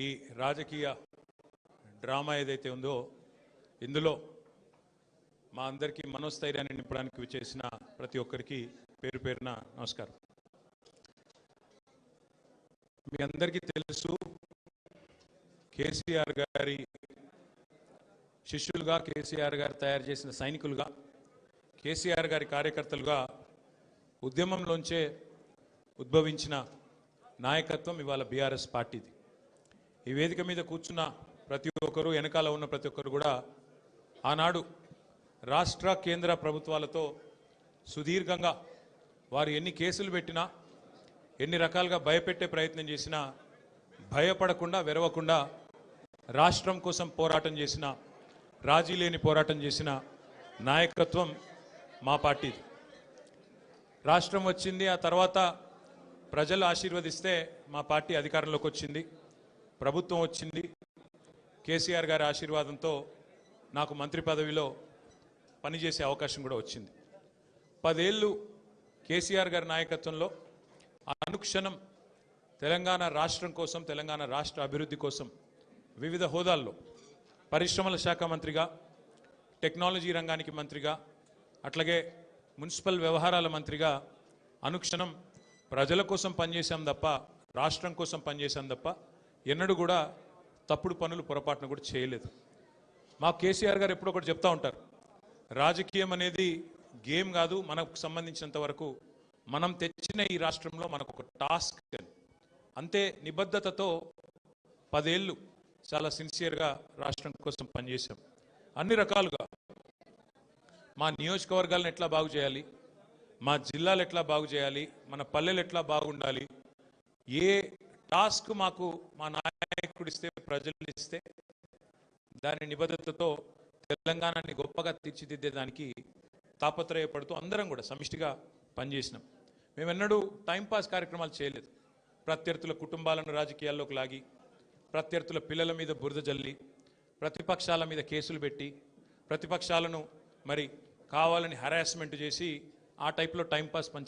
ఈ రాజకీయ డ్రామా ఏదైతే ఉందో ఇందులో మా అందరికీ మనోస్థైర్యాన్ని నింపడానికి చేసిన ప్రతి ఒక్కరికి పేరు పేరున నమస్కారం. మీ అందరికీ తెలుసు, కేసీఆర్ గారి శిష్యులుగా, కేసీఆర్ గారు తయారు చేసిన సైనికులుగా, కేసీఆర్ గారి కార్యకర్తలుగా ఉద్యమంలోంచే ఉద్భవించిన నాయకత్వం ఇవాళ బీఆర్ఎస్ పార్టీది. ఈ వేదిక మీద కూర్చున్న ప్రతి ఒక్కరు, వెనకాల ఉన్న ప్రతి ఒక్కరు కూడా ఆనాడు రాష్ట్ర కేంద్ర ప్రభుత్వాలతో సుదీర్ఘంగా వారు ఎన్ని కేసులు పెట్టినా, ఎన్ని రకాలుగా భయపెట్టే ప్రయత్నం చేసినా భయపడకుండా, వెరవకుండా రాష్ట్రం కోసం పోరాటం చేసిన, రాజీ లేని పోరాటం చేసిన నాయకత్వం మా పార్టీది. రాష్ట్రం వచ్చింది, ఆ తర్వాత ప్రజలు ఆశీర్వదిస్తే మా పార్టీ అధికారంలోకి వచ్చింది, ప్రభుత్వం వచ్చింది. కేసీఆర్ గారి ఆశీర్వాదంతో నాకు మంత్రి పదవిలో పనిచేసే అవకాశం కూడా వచ్చింది. 10 ఏళ్ళు కేసీఆర్ గారి నాయకత్వంలో అనుక్షణం తెలంగాణ రాష్ట్రం కోసం, తెలంగాణ రాష్ట్ర అభివృద్ధి కోసం వివిధ హోదాల్లో పరిశ్రమల శాఖ మంత్రిగా, టెక్నాలజీ రంగానికి మంత్రిగా, అట్లాగే మున్సిపల్ వ్యవహారాల మంత్రిగా అనుక్షణం ప్రజల కోసం పనిచేశాం తప్ప, రాష్ట్రం కోసం పనిచేశాం తప్ప ఎన్నడూ కూడా తప్పుడు పనులు, పొరపాటున కూడా చేయలేదు. మా కేసీఆర్ గారు ఎప్పుడో ఒకటి చెప్తా ఉంటారు, రాజకీయం అనేది గేమ్ కాదు, మనకు సంబంధించినంత వరకు మనం తెచ్చిన ఈ రాష్ట్రంలో మనకు ఒక టాస్క్. అంతే నిబద్ధతతో 10 ఏళ్ళు చాలా సిన్సియర్గా రాష్ట్రం కోసం పనిచేశాం. అన్ని రకాలుగా మా నియోజకవర్గాలను ఎట్లా బాగు చేయాలి, మా జిల్లాలు ఎట్లా బాగు చేయాలి, మన పల్లెలు ఎట్లా బాగుండాలి, ఏ టాస్క్ మాకు మా నాయకుడు ఇస్తే, ప్రజలు ఇస్తే దాని నిబద్ధతతో తెలంగాణని గొప్పగా తీర్చిదిద్దేదానికి తాపత్రయపడుతూ అందరం కూడా సమిష్టిగా పనిచేసినాం. మేమెన్నడూ టైంపాస్ కార్యక్రమాలు చేయలేదు. ప్రత్యర్థుల కుటుంబాలను రాజకీయాల్లోకి లాగి, ప్రత్యర్థుల పిల్లల మీద బురద జల్లి, ప్రతిపక్షాల మీద కేసులు పెట్టి, ప్రతిపక్షాలను మరి కావాలని హరాస్మెంట్ చేసి ఆ టైప్లో టైంపాస్ పని